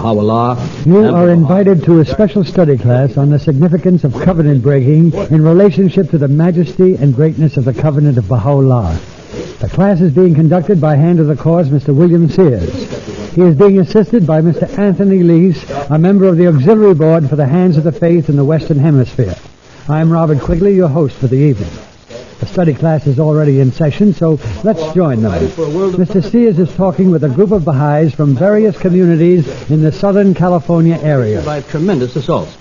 Baha'u'llah. You are invited to a special study class on the significance of covenant breaking in relationship to the majesty and greatness of the covenant of Baha'u'llah. The class is being conducted by hand of the course, Mr. William Sears. He is being assisted by Mr. Anthony Lease, a member of the Auxiliary Board for the Hands of the Faith in the Western Hemisphere. I'm Robert Quigley, your host for the evening. The study class is already in session, so let's join them. Mr. Sears is talking with a group of Baha'is from various communities in the Southern California area. Survived tremendous assaults.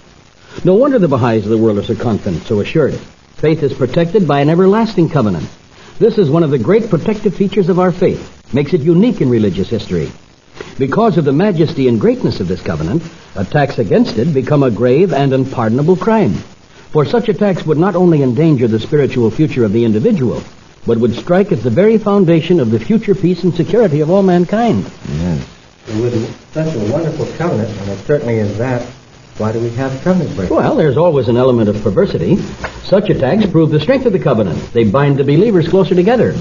No wonder the Baha'is of the world are so confident, so assured. Faith is protected by an everlasting covenant. This is one of the great protective features of our faith, makes it unique in religious history. Because of the majesty and greatness of this covenant, attacks against it become a grave and unpardonable crime. For such attacks would not only endanger the spiritual future of the individual, but would strike at the very foundation of the future peace and security of all mankind. Yes. With such a wonderful covenant, and it certainly is that, why do we have covenant breaking? Well, there's always an element of perversity. Such attacks prove the strength of the covenant. They bind the believers closer together.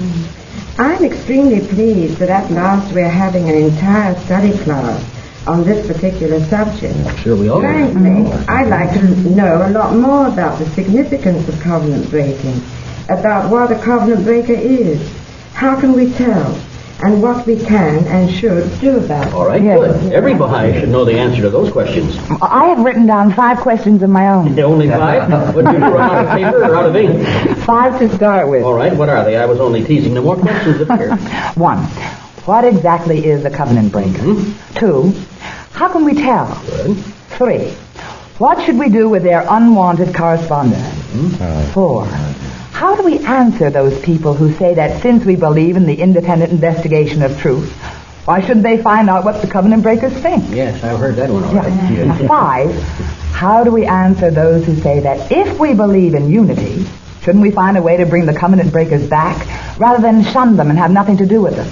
I'm extremely pleased that at last we're having an entire study class on this particular subject. Sure we are. Frankly, I'd like to know a lot more about the significance of covenant breaking, about what a covenant breaker is, how can we tell, and what we can and should do about it. All right, good. Every Baha'i should know the answer to those questions. I have written down 5 questions of my own. Only 5? What, did you do, out of paper or out of ink? 5 to start with. All right, what are they? I was only teasing. No more questions appear. 1. What exactly is a covenant breaker? 2. How can we tell? Good. 3. What should we do with their unwanted correspondence? 4. How do we answer those people who say that since we believe in the independent investigation of truth, why shouldn't they find out what the covenant breakers think? Yes, I've heard that one all right. 5. How do we answer those who say that if we believe in unity, shouldn't we find a way to bring the covenant breakers back rather than shun them and have nothing to do with them?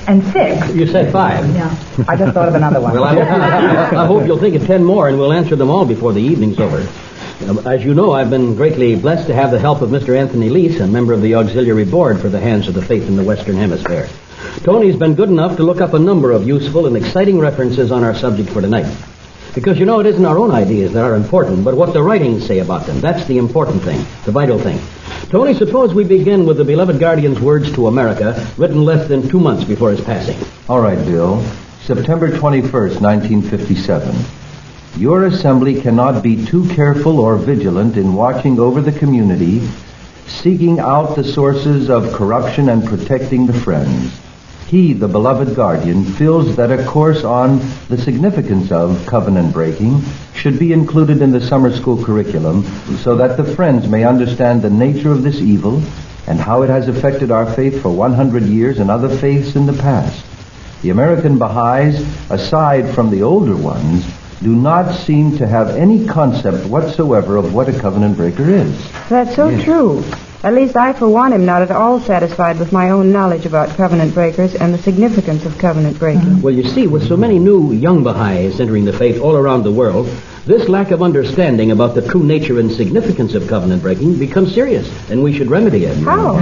And 6. You said 5. Yeah. I just thought of another one. Well, I hope you'll think of 10 more, and we'll answer them all before the evening's over. As you know, I've been greatly blessed to have the help of Mr. Anthony Lease, a member of the Auxiliary Board for the Hands of the Faith in the Western Hemisphere. Tony's been good enough to look up a number of useful and exciting references on our subject for tonight. Because, you know, it isn't our own ideas that are important, but what the writings say about them. That's the important thing, the vital thing. Tony, suppose we begin with the beloved guardian's words to America, written less than 2 months before his passing. All right, Bill. September 21st, 1957. Your assembly cannot be too careful or vigilant in watching over the community, seeking out the sources of corruption and protecting the friends. He, the beloved guardian, feels that a course on the significance of covenant breaking should be included in the summer school curriculum so that the friends may understand the nature of this evil and how it has affected our faith for 100 years and other faiths in the past. The American Baha'is, aside from the older ones, do not seem to have any concept whatsoever of what a covenant breaker is. That's so true. At least I, for one, am not at all satisfied with my own knowledge about covenant breakers and the significance of covenant breaking. Well, you see, with so many new young Baha'is entering the faith all around the world, this lack of understanding about the true nature and significance of covenant breaking becomes serious, and we should remedy it. How?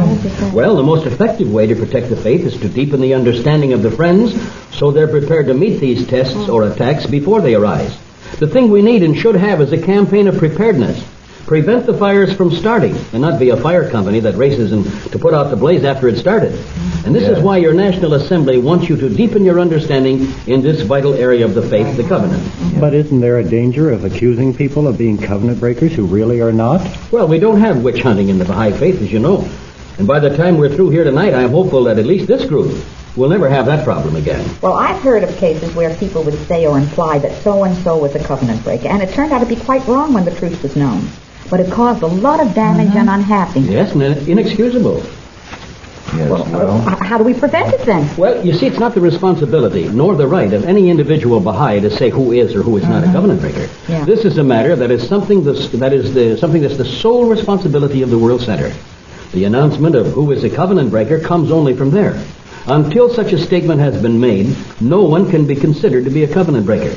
Well, the most effective way to protect the faith is to deepen the understanding of the friends so they're prepared to meet these tests or attacks before they arise. The thing we need and should have is a campaign of preparedness. Prevent the fires from starting, and not be a fire company that races to put out the blaze after it started. And this is why your National Assembly wants you to deepen your understanding in this vital area of the faith, the covenant. But isn't there a danger of accusing people of being covenant breakers who really are not? Well, we don't have witch hunting in the Baha'i Faith, as you know. And by the time we're through here tonight, I'm hopeful that at least this group will never have that problem again. Well, I've heard of cases where people would say or imply that so-and-so was a covenant breaker, and it turned out to be quite wrong when the truth was known. But it caused a lot of damage and unhappiness. Yes, and inexcusable. Yes, well... How do we prevent it then? Well, you see, it's not the responsibility nor the right of any individual Baha'i to say who is or who is not a covenant breaker. Yeah. This is a matter that is something that's the sole responsibility of the World Center. The announcement of who is a covenant breaker comes only from there. Until such a statement has been made, no one can be considered to be a covenant breaker.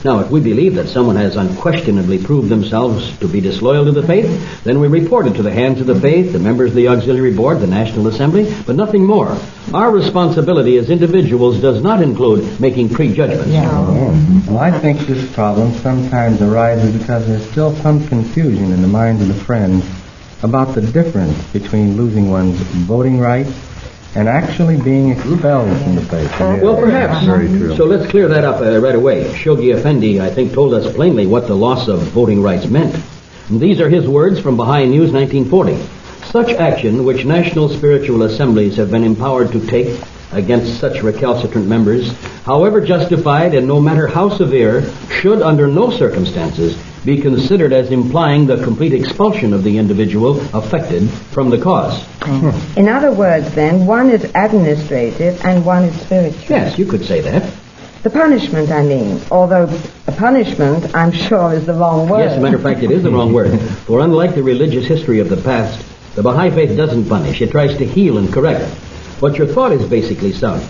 Now, if we believe that someone has unquestionably proved themselves to be disloyal to the faith, then we report it to the hands of the faith, the members of the Auxiliary Board, the National Assembly, but nothing more. Our responsibility as individuals does not include making prejudgments. Well, I think this problem sometimes arises because there's still some confusion in the minds of the friends about the difference between losing one's voting rights and actually being expelled from the faith. Well, perhaps. So let's clear that up right away. Shoghi Effendi, I think, told us plainly what the loss of voting rights meant. And these are his words from Baha'i News 1940. Such action, which national spiritual assemblies have been empowered to take against such recalcitrant members, however justified and no matter how severe, should under no circumstances be considered as implying the complete expulsion of the individual affected from the cause. In other words, then, one is administrative and one is spiritual. Yes, you could say that. The punishment, I mean, although a punishment, I'm sure, is the wrong word. Yes, as a matter of fact, it is the wrong word. For unlike the religious history of the past, the Baha'i Faith doesn't punish. It tries to heal and correct. But your thought is basically sound.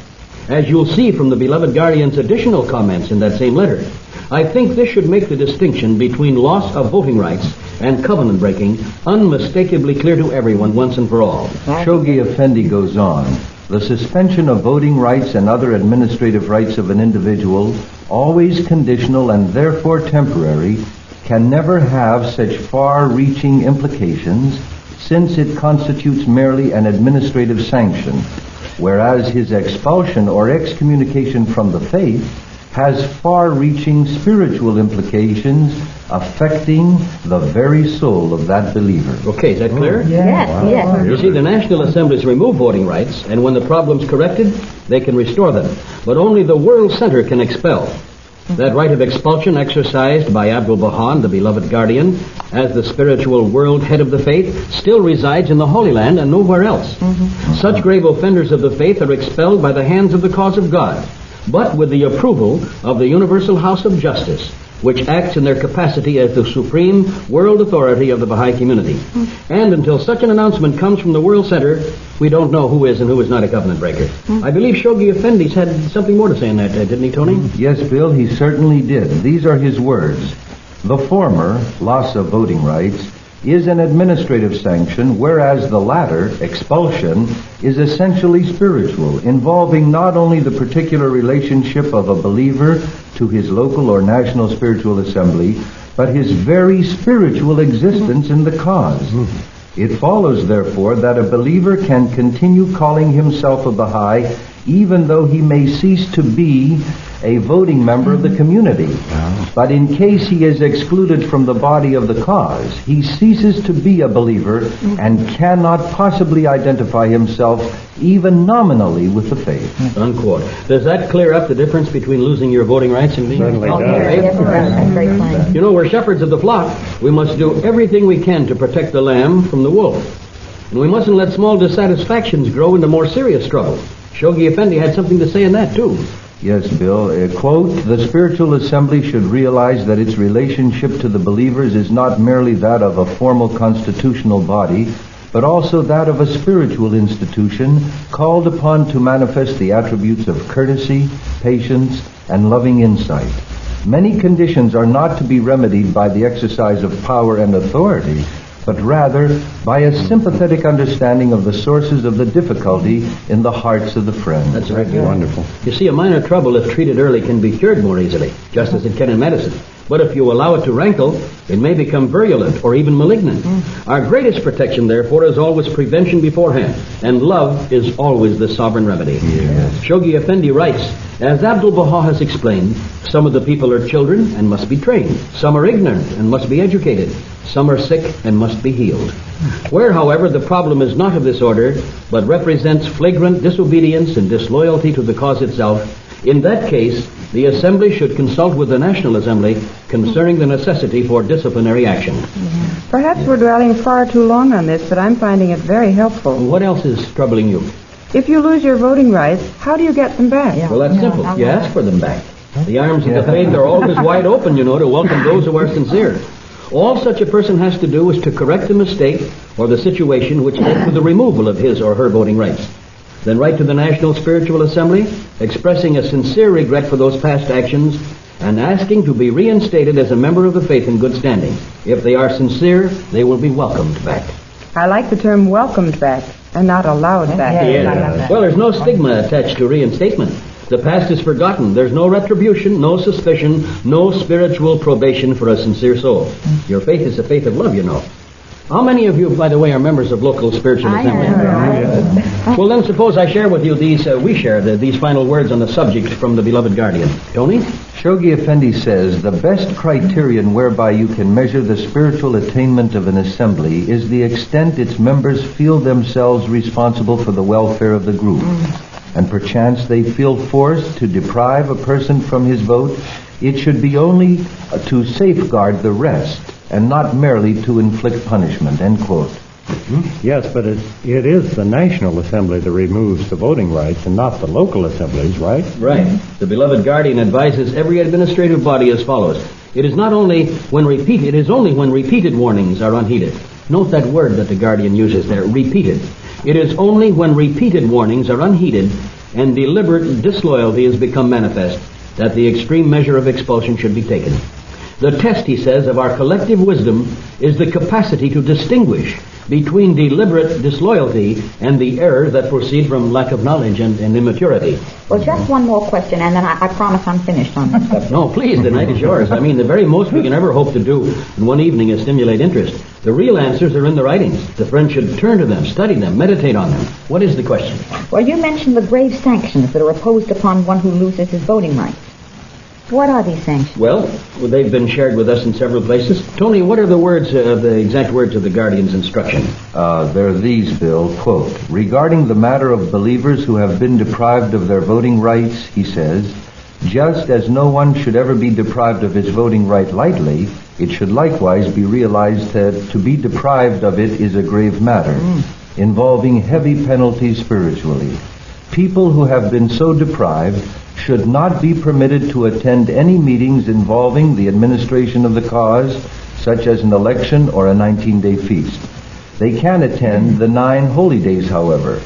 As you'll see from the beloved guardian's additional comments in that same letter, I think this should make the distinction between loss of voting rights and covenant breaking unmistakably clear to everyone once and for all. Shoghi Effendi goes on. The suspension of voting rights and other administrative rights of an individual, always conditional and therefore temporary, can never have such far-reaching implications since it constitutes merely an administrative sanction, whereas his expulsion or excommunication from the faith has far-reaching spiritual implications affecting the very soul of that believer. Okay, is that clear? Yes. You see, the National Assemblies remove voting rights, and when the problem's corrected, they can restore them. But only the World Center can expel. That right of expulsion exercised by Abdu'l-Baha, the beloved guardian, as the spiritual world head of the faith, still resides in the Holy Land and nowhere else. Such grave offenders of the faith are expelled by the hands of the cause of God, but with the approval of the Universal House of Justice, which acts in their capacity as the supreme world authority of the Baha'i community. And until such an announcement comes from the World Center, we don't know who is and who is not a covenant breaker. I believe Shoghi Effendi's had something more to say on that, didn't he, Tony? Yes, Bill, he certainly did. These are his words. The former, loss of voting rights, is an administrative sanction, whereas the latter, expulsion, is essentially spiritual, involving not only the particular relationship of a believer to his local or national spiritual assembly, but his very spiritual existence in the cause. It follows, therefore, that a believer can continue calling himself a Baha'i even though he may cease to be a voting member of the community. But in case he is excluded from the body of the cause, he ceases to be a believer and cannot possibly identify himself even nominally with the faith. Unquote. Does that clear up the difference between losing your voting rights and being Certainly expelled? does. Yes, that's very plain. You know, we're shepherds of the flock. We must do everything we can to protect the lamb from the wolf. And we mustn't let small dissatisfactions grow into more serious trouble. Shoghi Effendi had something to say in that, too. Yes, Bill. Quote, the spiritual assembly should realize that its relationship to the believers is not merely that of a formal constitutional body, but also that of a spiritual institution called upon to manifest the attributes of courtesy, patience, and loving insight. Many conditions are not to be remedied by the exercise of power and authority, but rather by a sympathetic understanding of the sources of the difficulty in the hearts of the friends. That's right. Wonderful. You see, a minor trouble, if treated early, can be cured more easily, just as it can in medicine. But if you allow it to rankle, it may become virulent or even malignant. Our greatest protection, therefore, is always prevention beforehand, and love is always the sovereign remedy. Yes. Shoghi Effendi writes, as Abdu'l-Baha has explained, some of the people are children and must be trained. Some are ignorant and must be educated. Some are sick and must be healed. Where, however, the problem is not of this order, but represents flagrant disobedience and disloyalty to the cause itself, in that case, the Assembly should consult with the National Assembly concerning the necessity for disciplinary action. Perhaps we're dwelling far too long on this, but I'm finding it very helpful. What else is troubling you? If you lose your voting rights, how do you get them back? Well, that's simple. You ask for them back. The arms of the faith are always wide open, you know, to welcome those who are sincere. All such a person has to do is to correct the mistake or the situation which led to the removal of his or her voting rights. then write to the National Spiritual Assembly, expressing a sincere regret for those past actions and asking to be reinstated as a member of the faith in good standing. If they are sincere, they will be welcomed back. I like the term welcomed back and not allowed back. Yeah. Well, there's no stigma attached to reinstatement. The past is forgotten. There's no retribution, no suspicion, no spiritual probation for a sincere soul. Your faith is a faith of love, you know. How many of you, by the way, are members of local spiritual assemblies? Well, then suppose I share with you these final words on the subject from the beloved guardian. Tony? Shoghi Effendi says, the best criterion whereby you can measure the spiritual attainment of an assembly is the extent its members feel themselves responsible for the welfare of the group. And perchance they feel forced to deprive a person from his vote, it should be only to safeguard the rest, and not merely to inflict punishment, end quote. Yes, but it is the National Assembly that removes the voting rights and not the local assemblies, right? Right. The beloved guardian advises every administrative body as follows. It is only when repeated warnings are unheeded. Note that word that the guardian uses there, repeated. It is only when repeated warnings are unheeded and deliberate disloyalty has become manifest that the extreme measure of expulsion should be taken. The test, he says, of our collective wisdom is the capacity to distinguish between deliberate disloyalty and the error that proceed from lack of knowledge and immaturity. Well, just one more question, and then I promise I'm finished on this subject. No, please, the night is yours. I mean, the very most we can ever hope to do in one evening is stimulate interest. The real answers are in the writings. The friend should turn to them, study them, meditate on them. What is the question? Well, you mentioned the grave sanctions that are imposed upon one who loses his voting rights. What are these sanctions? Well, they've been shared with us in several places. Tony, what are the exact words of the guardian's instruction? They're these, Bill. Quote, regarding the matter of believers who have been deprived of their voting rights, he says, just as no one should ever be deprived of his voting right lightly, it should likewise be realized that to be deprived of it is a grave matter, involving heavy penalties spiritually. People who have been so deprived should not be permitted to attend any meetings involving the administration of the cause, such as an election or a 19-day feast. They can attend the 9 holy days, however.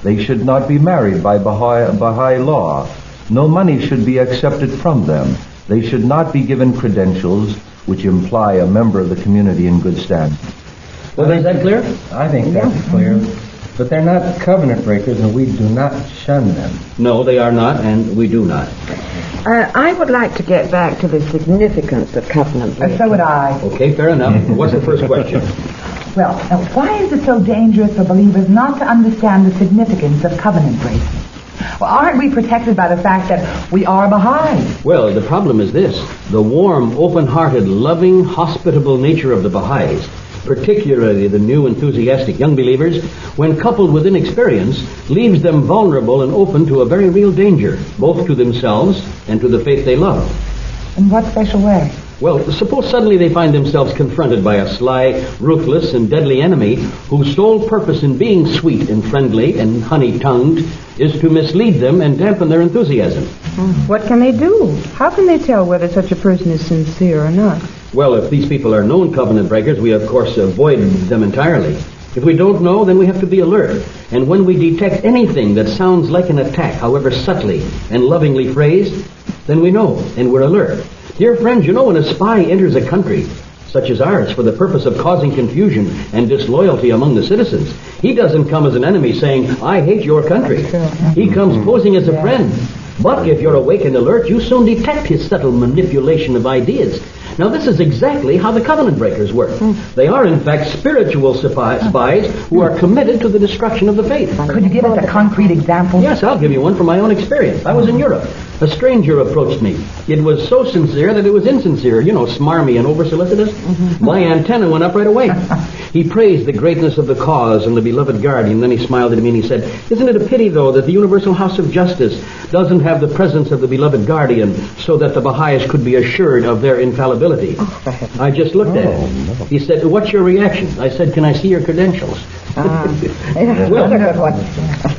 They should not be married by Baha'i law. No money should be accepted from them. They should not be given credentials which imply a member of the community in good standing. Well, is that clear? I think that's clear. But they're not covenant breakers, and we do not shun them. No, they are not, and we do not. I would like to get back to the significance of covenant breaking. So would I. Okay, fair enough. What's the first question? Well, why is it so dangerous for believers not to understand the significance of covenant breaking? Well, aren't we protected by the fact that we are Baha'i? Well, the problem is this. The warm, open-hearted, loving, hospitable nature of the Baha'is, particularly the new enthusiastic young believers, when coupled with inexperience, leaves them vulnerable and open to a very real danger, both to themselves and to the faith they love. In what special way? Well, suppose suddenly they find themselves confronted by a sly, ruthless, and deadly enemy whose sole purpose in being sweet and friendly and honey-tongued is to mislead them and dampen their enthusiasm. What can they do? How can they tell whether such a person is sincere or not? Well, if these people are known covenant breakers, we of course avoid them entirely. If we don't know, then we have to be alert. And when we detect anything that sounds like an attack, however subtly and lovingly phrased, then we know and we're alert. Dear friends, you know when a spy enters a country, such as ours, for the purpose of causing confusion and disloyalty among the citizens, he doesn't come as an enemy saying, I hate your country. He comes posing as a friend. But if you're awake and alert, you soon detect his subtle manipulation of ideas. Now, this is exactly how the covenant breakers work. They are, in fact, spiritual spies who are committed to the destruction of the faith. Could you give us a concrete example? Yes, I'll give you one from my own experience. I was in Europe. A stranger approached me. It was so sincere that it was insincere, smarmy and over-solicitous. My antenna went up right away. He praised the greatness of the cause and the beloved guardian. Then he smiled at me and he said, isn't it a pity, though, that the Universal House of Justice doesn't have the presence of the beloved guardian so that the Baha'is could be assured of their infallibility? I just looked at him. He said, what's your reaction? I said, can I see your credentials? Well,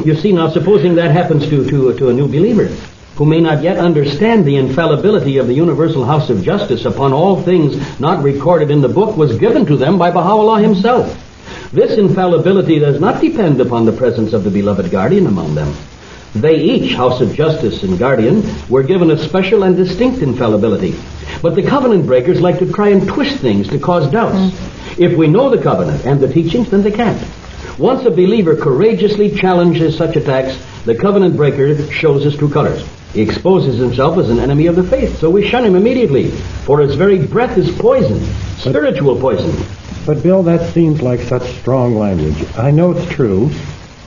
you see, now, supposing that happens to a new believer who may not yet understand the infallibility of the Universal House of Justice upon all things not recorded in the book was given to them by Baha'u'llah himself. This infallibility does not depend upon the presence of the beloved guardian among them. They each, house of justice and guardian, were given a special and distinct infallibility. But the covenant breakers like to try and twist things to cause doubts. If we know the covenant and the teachings, then they can't. Once a believer courageously challenges such attacks, the covenant breaker shows his true colors. He exposes himself as an enemy of the faith, so we shun him immediately, for his very breath is poison, spiritual poison. But, Bill, that seems like such strong language. I know it's true,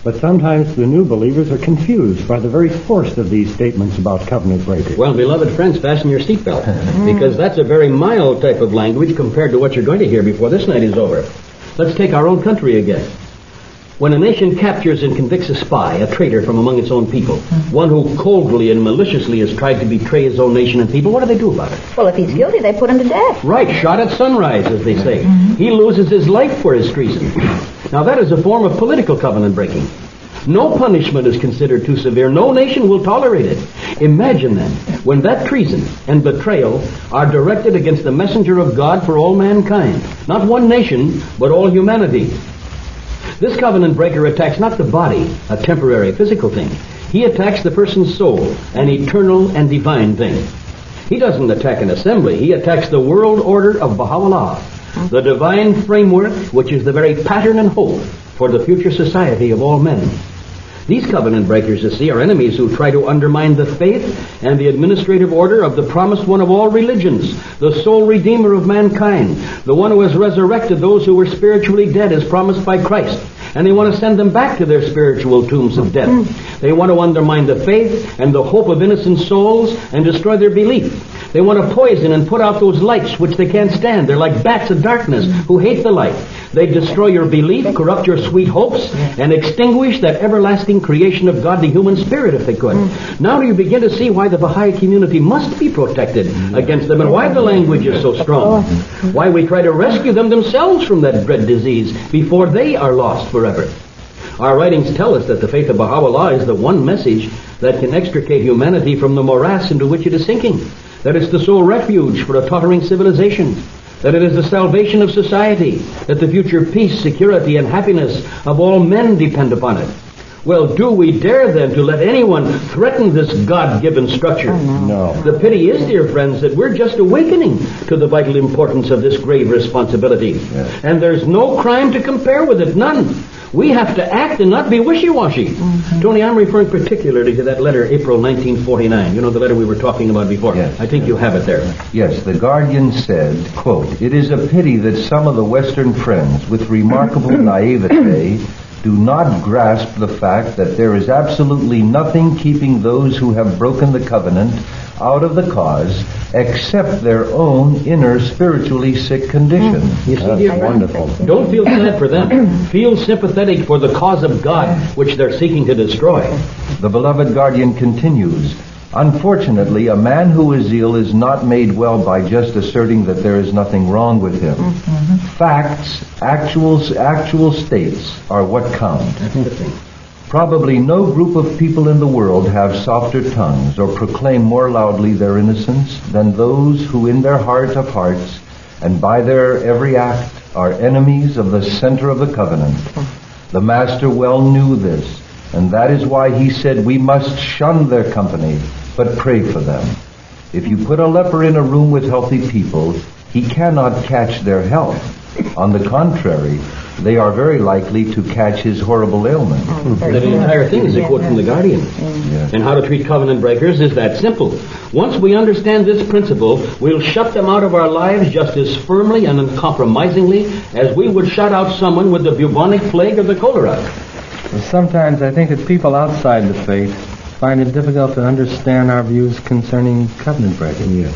but sometimes the new believers are confused by the very force of these statements about covenant breakers. Well, beloved friends, fasten your seatbelt, because that's a very mild type of language compared to what you're going to hear before this night is over. Let's take our own country again. When a nation captures and convicts a spy, a traitor from among its own people, one who coldly and maliciously has tried to betray his own nation and people, what do they do about it? Well, if he's guilty, they put him to death. Right, shot at sunrise, as they say. He loses his life for his treason. Now, that is a form of political covenant breaking. No punishment is considered too severe. No nation will tolerate it. Imagine, then, when that treason and betrayal are directed against the messenger of God for all mankind. Not one nation, but all humanity. This covenant breaker attacks not the body, a temporary physical thing. He attacks the person's soul, an eternal and divine thing. He doesn't attack an assembly. He attacks the world order of Baha'u'llah, the divine framework which is the very pattern and hope for the future society of all men. These covenant breakers, you see, are enemies who try to undermine the faith and the administrative order of the promised one of all religions, the sole redeemer of mankind, the one who has resurrected those who were spiritually dead as promised by Christ. And they want to send them back to their spiritual tombs of death. They want to undermine the faith and the hope of innocent souls and destroy their belief. They want to poison and put out those lights which they can't stand. They're like bats of darkness who hate the light. They destroy your belief, corrupt your sweet hopes, and extinguish that everlasting creation of God, the human spirit, if they could. Now do you begin to see why the Baha'i community must be protected against them, and why the language is so strong? Why we try to rescue them themselves from that dread disease before they are lost forever. Our writings tell us that the faith of Baha'u'llah is the one message that can extricate humanity from the morass into which it is sinking. That it's the sole refuge for a tottering civilization. That it is the salvation of society. That the future peace, security, and happiness of all men depend upon it. Well, do we dare then to let anyone threaten this God-given structure? No. The pity is, dear friends, that we're just awakening to the vital importance of this grave responsibility. Yes. And there's no crime to compare with it, none. We have to act and not be wishy-washy. Tony, I'm referring particularly to that letter, April 1949. You know, the letter we were talking about before. Yes. I think you have it there. Yes, the Guardian said, quote, "It is a pity that some of the Western friends, with remarkable naivete, do not grasp the fact that there is absolutely nothing keeping those who have broken the covenant out of the cause except their own inner spiritually sick condition." You see, dear friend, wonderful. don't feel sad for them. Feel sympathetic for the cause of God, which they're seeking to destroy. The beloved Guardian continues, "Unfortunately, a man who is ill is not made well by just asserting that there is nothing wrong with him. Facts, actual states are what count. That's the thing. Probably no group of people in the world have softer tongues or proclaim more loudly their innocence than those who in their heart of hearts and by their every act are enemies of the center of the covenant. The Master well knew this, and that is why he said we must shun their company, but pray for them. If you put a leper in a room with healthy people, he cannot catch their health. On the contrary, they are very likely to catch his horrible ailment." That entire thing is a quote from the Guardian. Yes. And how to treat covenant breakers is that simple. Once we understand this principle, we'll shut them out of our lives just as firmly and uncompromisingly as we would shut out someone with the bubonic plague or the cholera. Sometimes I think that people outside the faith find it difficult to understand our views concerning covenant breaking.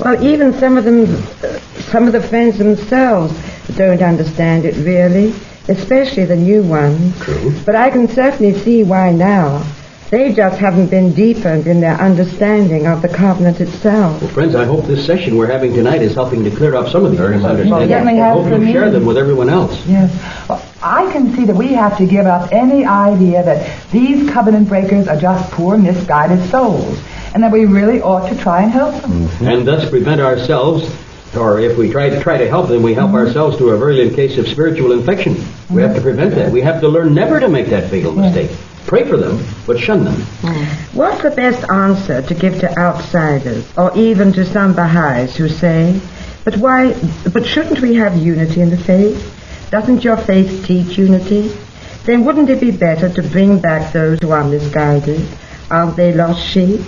Well, even some of the friends themselves don't understand it really, especially the new ones. True. But I can certainly see why now. They just haven't been deepened in their understanding of the covenant itself. Well, friends, I hope this session we're having tonight is helping to clear up some of these Very much. misunderstandings. Well, it certainly I has hope for you'll me. share them with everyone else. Yes. Well, I can see that we have to give up any idea that these covenant breakers are just poor, misguided souls, and that we really ought to try and help them. And thus prevent ourselves Or if we try to help them, we help ourselves to a virulent case of spiritual infection. We have to prevent that. We have to learn never to make that fatal mistake. Pray for them, but shun them. What's the best answer to give to outsiders, or even to some Baha'is who say, but shouldn't we have unity in the faith? Doesn't your faith teach unity? Then wouldn't it be better to bring back those who are misguided? Aren't they lost sheep?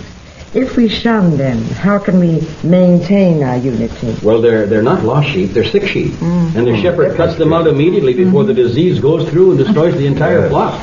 If we shun them, how can we maintain our unity? Well, they're not lost sheep, they're sick sheep. And the shepherd cuts them out immediately before the disease goes through and destroys the entire flock.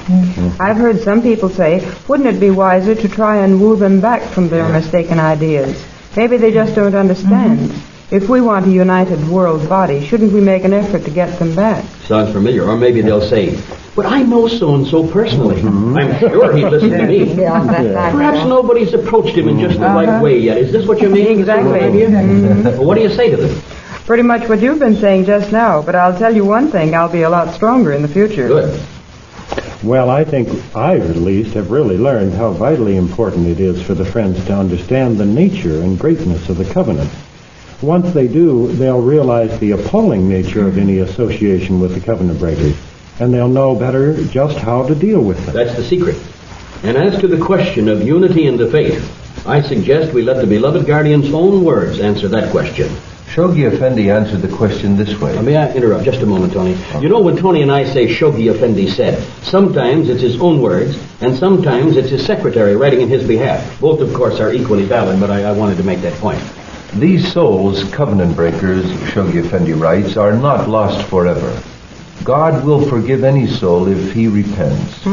I've heard some people say, wouldn't it be wiser to try and woo them back from their mistaken ideas? Maybe they just don't understand. If we want a united world body, shouldn't we make an effort to get them back? Sounds familiar. Or maybe they'll say, but I know so-and-so personally. I'm sure he'd listen to me. Perhaps nobody's approached him in just the right way yet. Is this what you mean? Exactly. Well, what do you say to them? Pretty much what you've been saying just now, but I'll tell you one thing, I'll be a lot stronger in the future. Good. Well, I think I, at least, have really learned how vitally important it is for the friends to understand the nature and greatness of the covenant. Once they do, they'll realize the appalling nature of any association with the covenant breakers, and they'll know better just how to deal with them. That's the secret. And as to the question of unity in the faith, I suggest we let the beloved guardian's own words answer that question. Shoghi Effendi answered the question this way. May I interrupt just a moment, Tony? You know, when Tony and I say Shoghi Effendi said, sometimes it's his own words, and sometimes it's his secretary writing in his behalf. Both, of course, are equally valid, but I wanted to make that point. These souls, covenant breakers, Shoghi Effendi writes, are not lost forever. God will forgive any soul if he repents.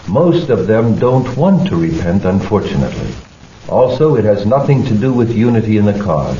Most of them don't want to repent, unfortunately. Also, it has nothing to do with unity in the cause.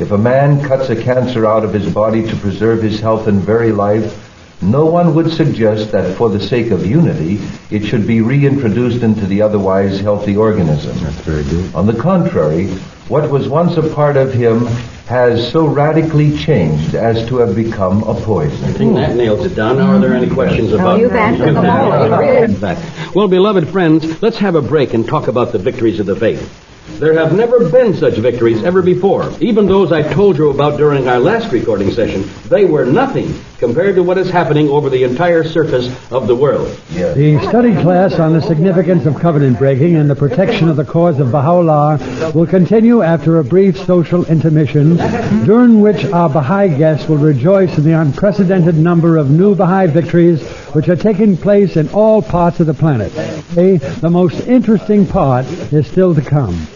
If a man cuts a cancer out of his body to preserve his health and very life, no one would suggest that for the sake of unity, it should be reintroduced into the otherwise healthy organism. That's very good. On the contrary, what was once a part of him has so radically changed as to have become a poison. I think that nails it down. Now, are there any questions about You've answered them all. In fact. Well, beloved friends, let's have a break and talk about the victories of the faith. There have never been such victories ever before. Even those I told you about during our last recording session, they were nothing compared to what is happening over the entire surface of the world. Yes. The study class on the significance of covenant breaking and the protection of the cause of Baha'u'llah will continue after a brief social intermission, during which our Baha'i guests will rejoice in the unprecedented number of new Baha'i victories which are taking place in all parts of the planet. The most interesting part is still to come.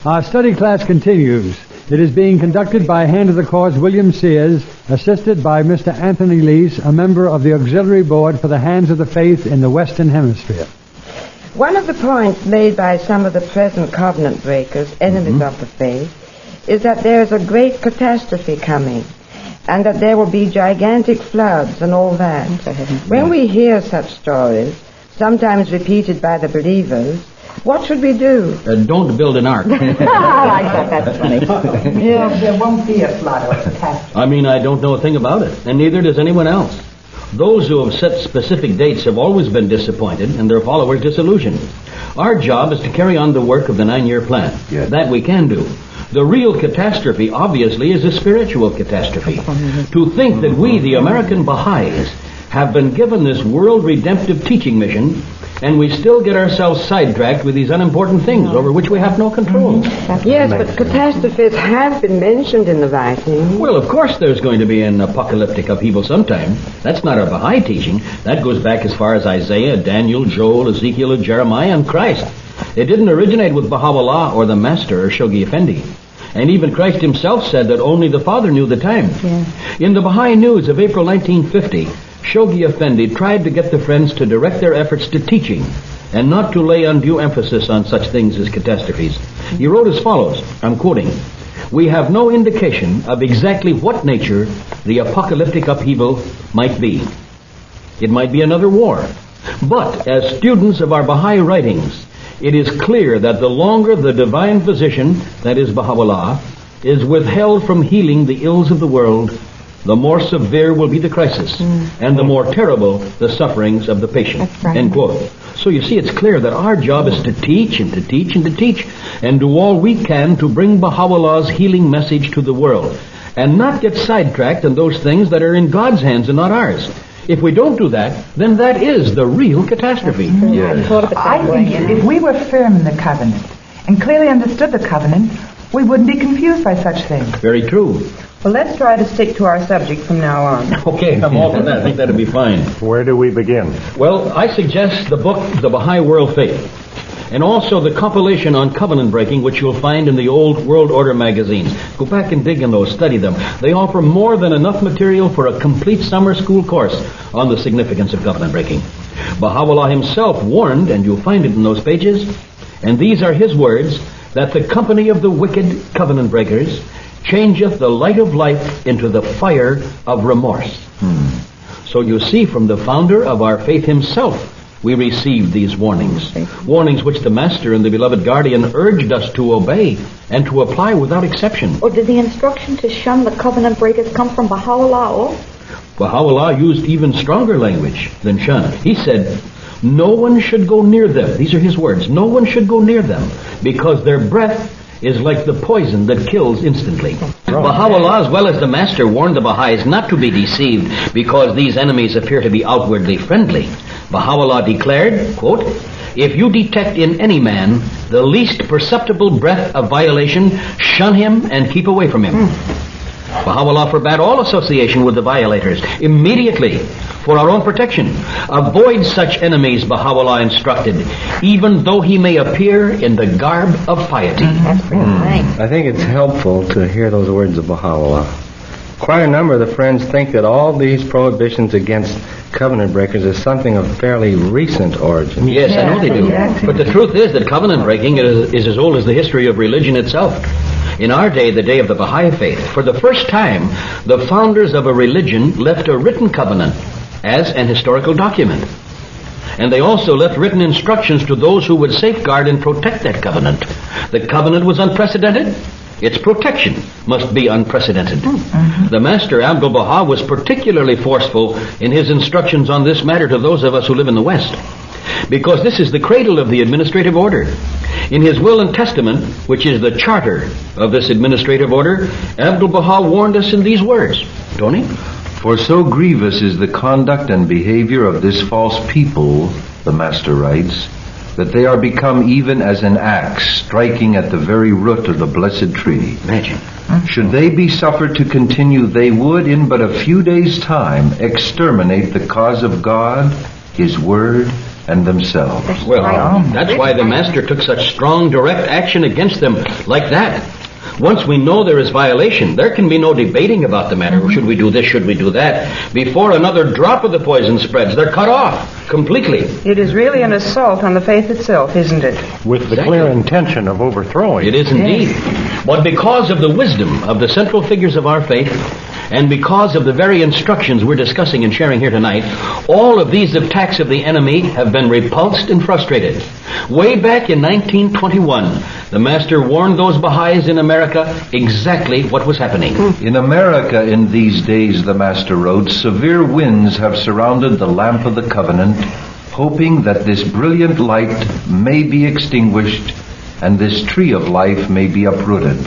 Our study class continues. It is being conducted by Hand of the Cause William Sears, assisted by Mr. Anthony Lease, a member of the Auxiliary Board for the Hands of the Faith in the Western Hemisphere. One of the points made by some of the present covenant breakers, enemies of the faith, is that there is a great catastrophe coming, and that there will be gigantic floods and all that. When we hear such stories, sometimes repeated by the believers, what should we do? Don't build an ark. I like that. That's funny. Yeah, there won't be a flood or a catastrophe. I don't know a thing about it, and neither does anyone else. Those who have set specific dates have always been disappointed, and their followers disillusioned. Our job is to carry on the work of the 9-year plan. Yes. That we can do. The real catastrophe, obviously, is a spiritual catastrophe. To think that we, the American Baha'is, have been given this world redemptive teaching mission, and we still get ourselves sidetracked with these unimportant things over which we have no control. Yes, but catastrophes have been mentioned in the writing. Well, of course there's going to be an apocalyptic upheaval sometime. That's not our Baha'i teaching. That goes back as far as Isaiah, Daniel, Joel, Ezekiel, Jeremiah, and Christ. It didn't originate with Baha'u'llah or the Master or Shoghi Effendi. And even Christ himself said that only the Father knew the time. In the Baha'i News of April 1950, Shoghi Effendi tried to get the friends to direct their efforts to teaching and not to lay undue emphasis on such things as catastrophes. He wrote as follows, I'm quoting, "We have no indication of exactly what nature the apocalyptic upheaval might be. It might be another war. But as students of our Baha'i writings, it is clear that the longer the divine physician, that is Baha'u'llah, is withheld from healing the ills of the world, the more severe will be the crisis, and the more terrible the sufferings of the patient. That's right. End quote. So you see, it's clear that our job is to teach and to teach and to teach, and do all we can to bring Baha'u'llah's healing message to the world, and not get sidetracked on those things that are in God's hands and not ours. If we don't do that, then that is the real catastrophe. Yes. I think if we were firm in the covenant and clearly understood the covenant, we wouldn't be confused by such things. Very true. Well, let's try to stick to our subject from now on. Okay, I'm all for that. I think that'd be fine. Where do we begin? Well, I suggest the book, The Baha'i World Faith, and also the compilation on covenant breaking, which you'll find in the old World Order magazines. Go back and dig in those, study them. They offer more than enough material for a complete summer school course on the significance of covenant breaking. Baha'u'llah himself warned, and you'll find it in those pages, and these are his words, that the company of the wicked covenant breakers changeth the light of life into the fire of remorse. So you see, from the founder of our faith himself, we received these warnings. Warnings which the Master and the beloved guardian urged us to obey and to apply without exception. Or did the instruction to shun the covenant breakers come from Baha'u'llah also? Baha'u'llah used even stronger language than shun. He said, no one should go near them. These are his words. No one should go near them, because their breath is like the poison that kills instantly. Baha'u'llah, as well as the Master, warned the Baha'is not to be deceived because these enemies appear to be outwardly friendly. Baha'u'llah declared, quote, if you detect in any man the least perceptible breath of violation, shun him and keep away from him. Baha'u'llah forbade all association with the violators immediately for our own protection. Avoid such enemies, Baha'u'llah instructed, even though he may appear in the garb of piety. That's pretty nice. I think it's helpful to hear those words of Baha'u'llah. Quite a number of the friends think that all these prohibitions against covenant breakers is something of fairly recent origin. Yes, I know they do. But the truth is that covenant breaking is as old as the history of religion itself. In our day, the day of the Baha'i Faith, for the first time, the founders of a religion left a written covenant as an historical document. And they also left written instructions to those who would safeguard and protect that covenant. The covenant was unprecedented. Its protection must be unprecedented. The Master, Abdul-Baha, was particularly forceful in his instructions on this matter to those of us who live in the West, because this is the cradle of the administrative order. In his will and testament, which is the charter of this administrative order, Abdul-Baha warned us in these words. Tony? For so grievous is the conduct and behavior of this false people, the Master writes, that they are become even as an axe striking at the very root of the blessed tree. Imagine. Should they be suffered to continue, they would in but a few days' time exterminate the cause of God, His Word, and themselves. Well, that's why the Master took such strong, direct action against them like that. Once we know there is violation, there can be no debating about the matter. Should we do this? Should we do that? Before another drop of the poison spreads, they're cut off completely. It is really an assault on the faith itself, isn't it? With the clear intention of overthrowing. It is indeed. But because of the wisdom of the central figures of our faith, and because of the very instructions we're discussing and sharing here tonight, all of these attacks of the enemy have been repulsed and frustrated. Way back in 1921, the Master warned those Baha'is in America exactly what was happening. In America in these days, the Master wrote, severe winds have surrounded the lamp of the covenant, hoping that this brilliant light may be extinguished and this tree of life may be uprooted.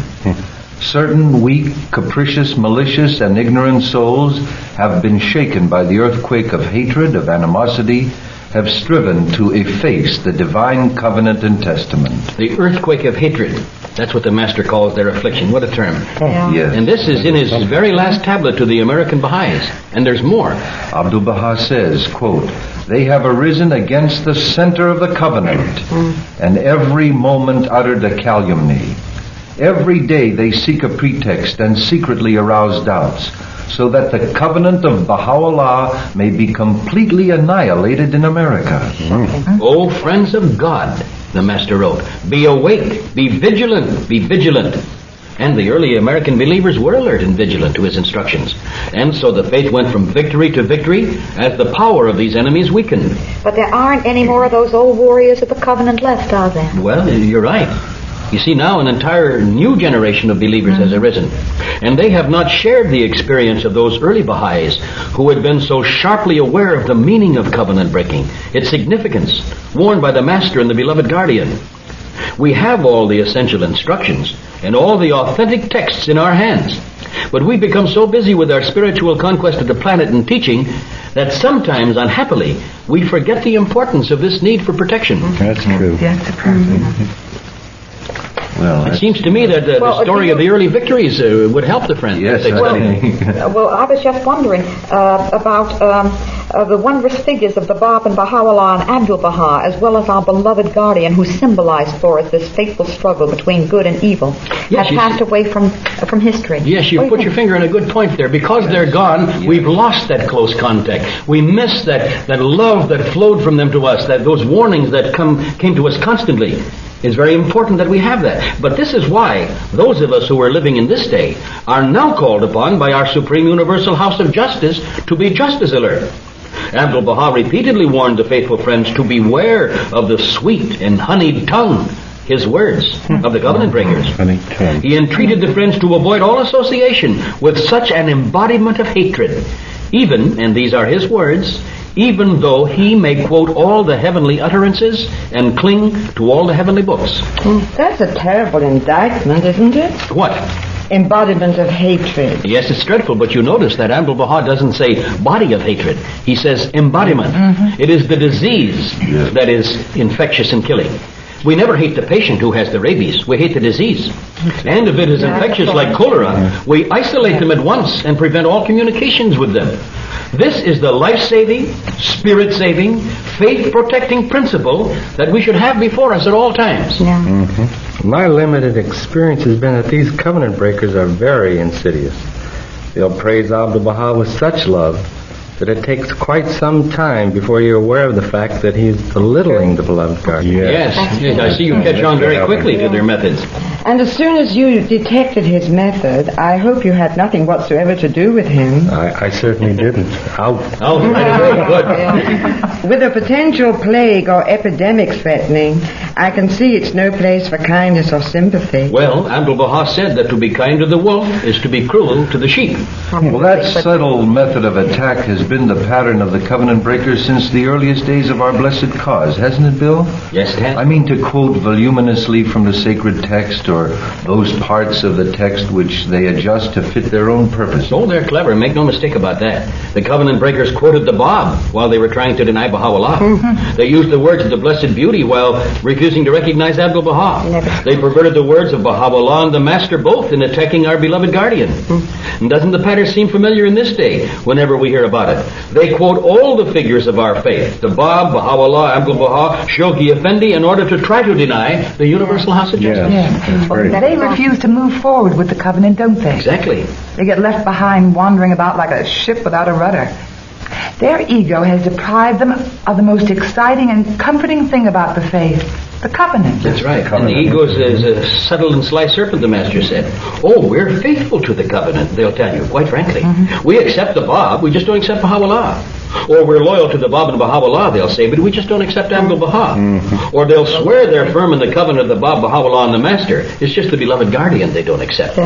Certain weak, capricious, malicious, and ignorant souls have been shaken by the earthquake of hatred, of animosity, have striven to efface the divine covenant and testament. The earthquake of hatred. That's what the Master calls their affliction. What a term. Yes. And this is in his very last tablet to the American Baha'is. And there's more. Abdul-Baha says, quote, they have arisen against the center of the covenant, and every moment uttered a calumny. Every day they seek a pretext and secretly arouse doubts, so that the covenant of Baha'u'llah may be completely annihilated in America. Oh, friends of God, the Master wrote, be awake, be vigilant, be vigilant. And the early American believers were alert and vigilant to his instructions. And so the faith went from victory to victory as the power of these enemies weakened. But there aren't any more of those old warriors of the covenant left, are there? Well, you're right. You see, now an entire new generation of believers has arisen, and they have not shared the experience of those early Baha'is who had been so sharply aware of the meaning of covenant breaking, its significance, warned by the Master and the beloved guardian. We have all the essential instructions and all the authentic texts in our hands, but we become so busy with our spiritual conquest of the planet and teaching that sometimes, unhappily, we forget the importance of this need for protection. That's true. Yes, the problem. Well, It seems to me that the story of the early victories would help the friends. yes, if they I studied. Well, I was just wondering about the wondrous figures of the Bab and Baha'u'llah and Abdul-Baha, as well as our beloved guardian who symbolized for us this fateful struggle between good and evil, Yes, have you passed see- away from history. Yes, you've put your finger on a good point there. Because they're gone, we've lost that close contact. We miss that love that flowed from them to us, those warnings that came to us constantly. It's very important that we have that. But this is why those of us who are living in this day are now called upon by our Supreme Universal House of Justice to be just as alert. Abdul-Baha repeatedly warned the faithful friends to beware of the sweet and honeyed tongue, his words, of the covenant breakers. He entreated the friends to avoid all association with such an embodiment of hatred, even, and these are his words, even though he may quote all the heavenly utterances and cling to all the heavenly books. That's a terrible indictment, isn't it? What? Embodiment of hatred. Yes, it's dreadful, but you notice that Abdul-Baha doesn't say body of hatred. He says embodiment. It is the disease that is infectious and killing. We never hate the patient who has the rabies. We hate the disease. And if it is infectious like cholera, we isolate them at once and prevent all communications with them. This is the life-saving, spirit-saving, faith-protecting principle that we should have before us at all times. My limited experience has been that these covenant breakers are very insidious. They'll praise Abdu'l-Baha with such love that it takes quite some time before you're aware of the fact that he's belittling the beloved guardian. Yes, I see you catch on very quickly to their methods. And as soon as you detected his method, I hope you had nothing whatsoever to do with him. I certainly didn't. Out. Oh, very good. With a potential plague or epidemic threatening, I can see it's no place for kindness or sympathy. Well, Abdul-Baha said that to be kind to the wolf is to be cruel to the sheep. Well, that subtle method of attack has been the pattern of the covenant breakers since the earliest days of our blessed cause, hasn't it, Bill? Yes, it has. I mean, to quote voluminously from the sacred text or those parts of the text which they adjust to fit their own purpose. Oh, they're clever. Make no mistake about that. The covenant breakers quoted the Bab while they were trying to deny Baha'u'llah. They used the words of the Blessed Beauty while refusing to recognize Abdul-Baha. They perverted the words of Baha'u'llah and the Master both in attacking our beloved guardian. And doesn't the pattern seem familiar in this day whenever we hear about it? They quote all the figures of our faith, the Bab, Baha'u'llah, Abdul-Baha, Shoki Effendi, in order to try to deny the Universal House of Justice. They refuse to move forward with the covenant, don't they? Exactly. They get left behind wandering about like a ship without a rudder. Their ego has deprived them of the most exciting and comforting thing about the faith, the covenant. That's right. And the ego is a subtle and sly serpent, the Master said. Oh, we're faithful to the covenant, they'll tell you, quite frankly. We accept the Bab, we just don't accept Baha'u'llah. Or we're loyal to the Bab and Baha'u'llah, they'll say, but we just don't accept Abdul-Baha. Or they'll swear they're firm in the covenant of the Bab, Baha'u'llah, and the Master. It's just the beloved guardian they don't accept.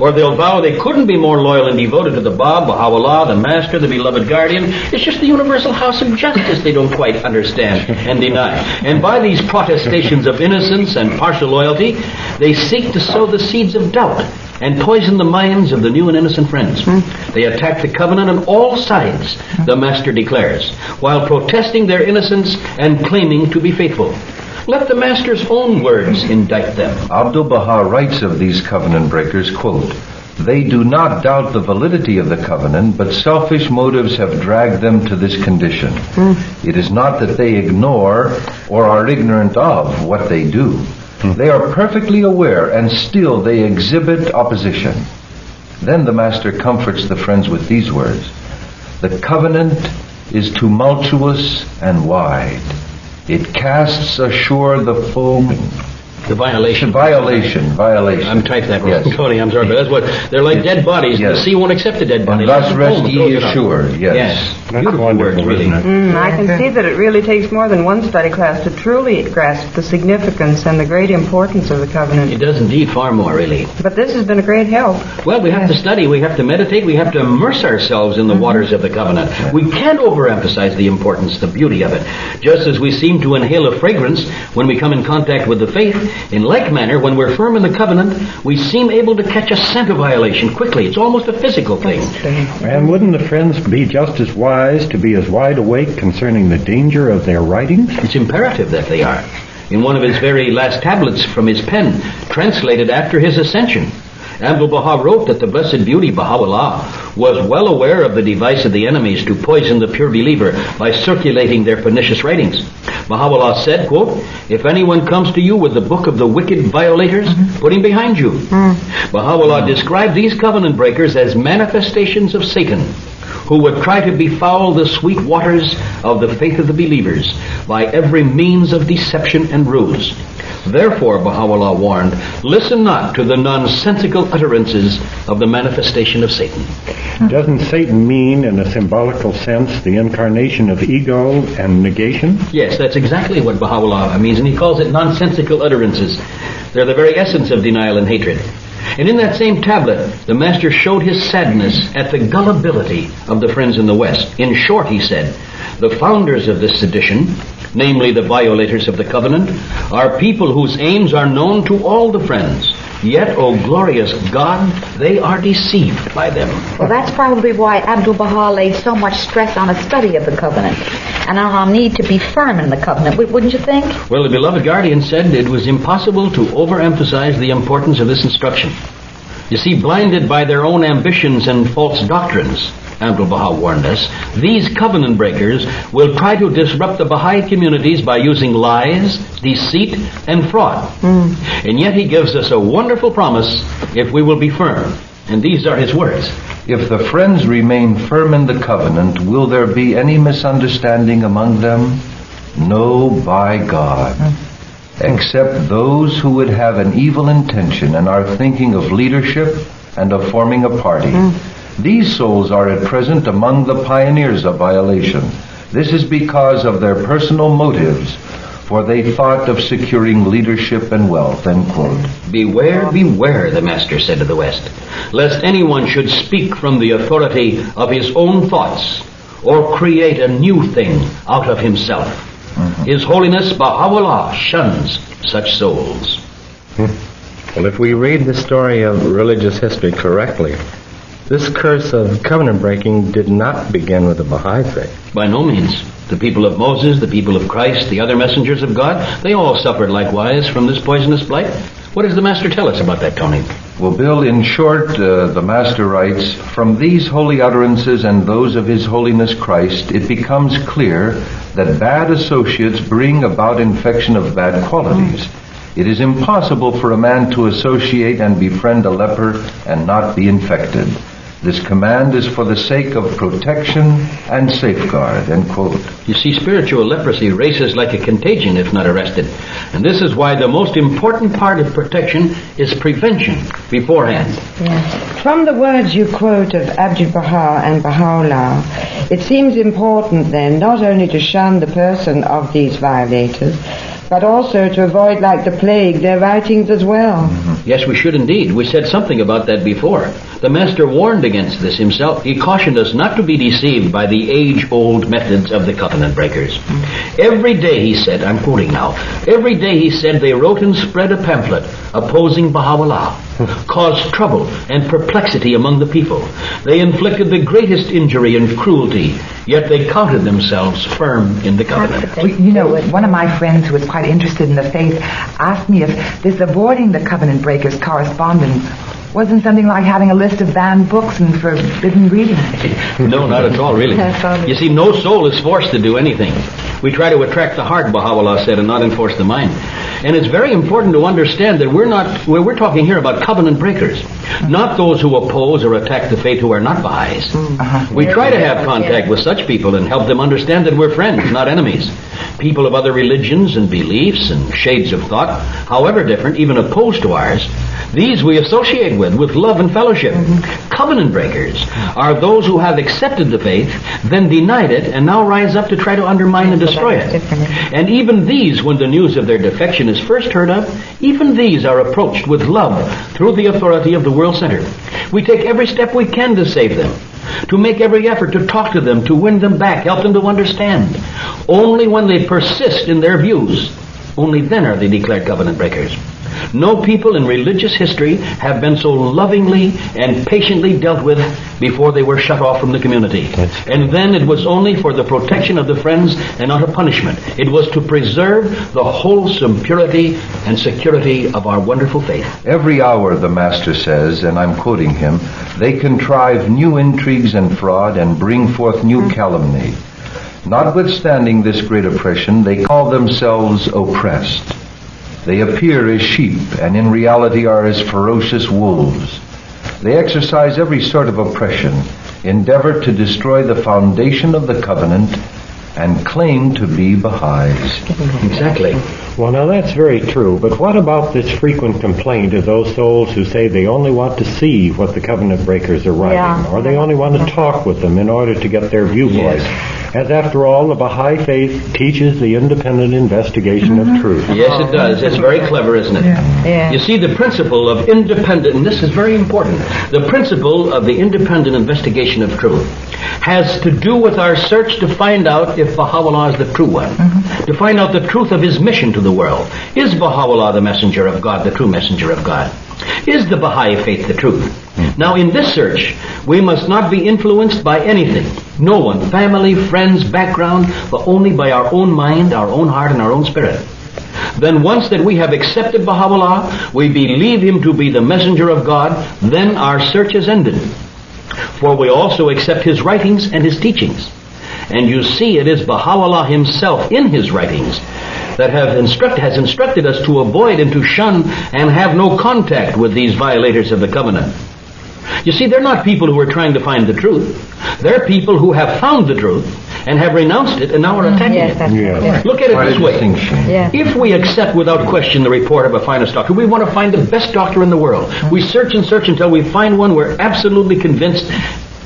Or they'll vow they couldn't be more loyal and devoted to the Bab, Baha'u'llah, the Master, the beloved guardian. It's just the Universal House of Justice they don't quite understand and deny. And by these protestations of innocence and partial loyalty, they seek to sow the seeds of doubt and poison the minds of the new and innocent friends. They attack the covenant on all sides, the Master declares, while protesting their innocence and claiming to be faithful. Let the Master's own words indict them. Abdul-Baha writes of these covenant breakers, quote, "They do not doubt the validity of the covenant, but selfish motives have dragged them to this condition. It is not that they ignore or are ignorant of what they do. They are perfectly aware, and still they exhibit opposition." Then the Master comforts the friends with these words, "The covenant is tumultuous and wide. It casts ashore the foam The violation. Violation. I'm typed that wrong, Yes. Tony. I'm sorry, but that's what they're like. Dead bodies. Yes. The sea won't accept a dead body. And thus Like rest home, ye throws it up. assured. Yes. That's Beautiful wonderful, words, really. isn't it? I can see that it really takes more than one study class to truly grasp the significance and the great importance of the It covenant. does indeed, far more, really. But this has been a great help. Well, we have to study, we have to meditate, we have to immerse ourselves in the waters of the covenant. We can't overemphasize the importance, the beauty of it. Just as we seem to inhale a fragrance when we come in contact with the faith, in like manner, when we're firm in the covenant, we seem able to catch a scent of violation quickly. It's almost a physical thing. And wouldn't the friends be just as wise to be as wide awake concerning the danger of their writings? It's imperative that they are. In one of his very last tablets from his pen, translated after his ascension, Abdu'l-Baha wrote that the Blessed Beauty, Baha'u'llah, was well aware of the device of the enemies to poison the pure believer by circulating their pernicious writings. Baha'u'llah said, quote, "If anyone comes to you with the book of the wicked violators, put him behind you." Baha'u'llah described these covenant breakers as manifestations of Satan, who would try to befoul the sweet waters of the faith of the believers by every means of deception and ruse. Therefore, Baha'u'llah warned, listen not to the nonsensical utterances of the manifestation of Satan. Doesn't Satan mean, in a symbolical sense, the incarnation of ego and negation? Yes, that's exactly what Baha'u'llah means, and he calls it nonsensical utterances. They're the very essence of denial and hatred. And in that same tablet, the Master showed his sadness at the gullibility of the friends in the West. In short, he said, the founders of this sedition, namely the violators of the covenant, are people whose aims are known to all the friends. Yet, O glorious God, they are deceived by them. Well, that's probably why Abdu'l-Baha laid so much stress on a study of the covenant and on our need to be firm in the covenant, wouldn't you think? Well, the beloved guardian said it was impossible to overemphasize the importance of this instruction. You see, blinded by their own ambitions and false doctrines, Abdu'l-Baha warned us, these covenant breakers will try to disrupt the Baha'i communities by using lies, deceit, and fraud. And yet he gives us a wonderful promise if we will be firm. And these are his words. If the friends remain firm in the covenant, will there be any misunderstanding among them? No, by God. Except those who would have an evil intention and are thinking of leadership and of forming a party. These souls are at present among the pioneers of violation. This is because of their personal motives, for they thought of securing leadership and wealth, end quote. Beware, beware, the Master said to the West, lest anyone should speak from the authority of his own thoughts or create a new thing out of himself. His Holiness Baha'u'llah shuns such souls. Well, if we read the story of religious history correctly, this curse of covenant breaking did not begin with the Baha'i Faith. By no means. The people of Moses, the people of Christ, the other messengers of God, they all suffered likewise from this poisonous blight. What does the Master tell us about that, Tony? Well, Bill, in short, the Master writes, from these holy utterances and those of His Holiness Christ, it becomes clear that bad associates bring about infection of bad qualities. It is impossible for a man to associate and befriend a leper and not be infected. This command is for the sake of protection and safeguard, end quote. You see, spiritual leprosy races like a contagion if not arrested. And this is why the most important part of protection is prevention beforehand. Yes. From the words you quote of Abdu'l-Baha and Baha'u'llah, it seems important then not only to shun the person of these violators, but also to avoid like the plague their writings as well. Yes, we should indeed. We said something about that before. The Master warned against this himself. He cautioned us not to be deceived by the age-old methods of the covenant breakers. Every day, he said, I'm quoting now, every day, he said, they wrote and spread a pamphlet opposing Baha'u'llah, caused trouble and perplexity among the people. They inflicted the greatest injury and cruelty, yet they counted themselves firm in the covenant. Well, you know, one of my friends who was quite interested in the faith asked me if this avoiding the covenant breakers correspondence wasn't something like having a list of banned books and forbidden reading. No, not at all, really. You see, no soul is forced to do anything. We try to attract the heart, Baha'u'llah said, and not enforce the mind. And it's very important to understand that we're talking here about covenant breakers. Not those who oppose or attack the faith who are not Baha'is. We try to have contact with such people and help them understand that we're friends, not enemies. People of other religions and beliefs and shades of thought, however different, even opposed to ours, these we associate with love and fellowship. Covenant breakers are those who have accepted the faith, then denied it, and now rise up to try to undermine and destroy it. And even these, when the news of their defection is first heard of, even these are approached with love through the authority of the World Center. We take every step we can to save them, to make every effort to talk to them, to win them back, help them to understand. Only when they persist in their views, only then are they declared covenant breakers. No people in religious history have been so lovingly and patiently dealt with before they were shut off from the community. And then it was only for the protection of the friends and not a punishment. It was to preserve the wholesome purity and security of our wonderful faith. Every hour, the Master says, and I'm quoting him, they contrive new intrigues and fraud and bring forth new calumny. Notwithstanding this great oppression, they call themselves oppressed. They appear as sheep, and in reality are as ferocious wolves. They exercise every sort of oppression, endeavor to destroy the foundation of the covenant, and claim to be Baha'is. Exactly. Well, now that's very true, but what about this frequent complaint of those souls who say they only want to see what the covenant breakers are writing, or they only want to talk with them in order to get their viewpoint? As after all, the Baha'i Faith teaches the independent investigation of truth. Yes, it does. It's very clever, isn't it? Yeah. You see, the principle of independent, and this is very important, the principle of the independent investigation of truth has to do with our search to find out if Baha'u'llah is the true one, to find out the truth of his mission to the world. Is Baha'u'llah the messenger of God, the true messenger of God? Is the Baha'i Faith the truth? Now, in this search, we must not be influenced by anything. No one, family, friends, background, but only by our own mind, our own heart, and our own spirit. Then once that we have accepted Baha'u'llah, we believe him to be the messenger of God, then our search is ended. For we also accept his writings and his teachings. And you see, it is Baha'u'llah himself in his writings that has instructed us to avoid and to shun and have no contact with these violators of the covenant. You see, they're not people who are trying to find the truth. They're people who have found the truth and have renounced it and now are attacking it. Yes. Look at it this way. Yeah. If we accept without question the report of a finest doctor, we want to find the best doctor in the world. We search and search until we find one we're absolutely convinced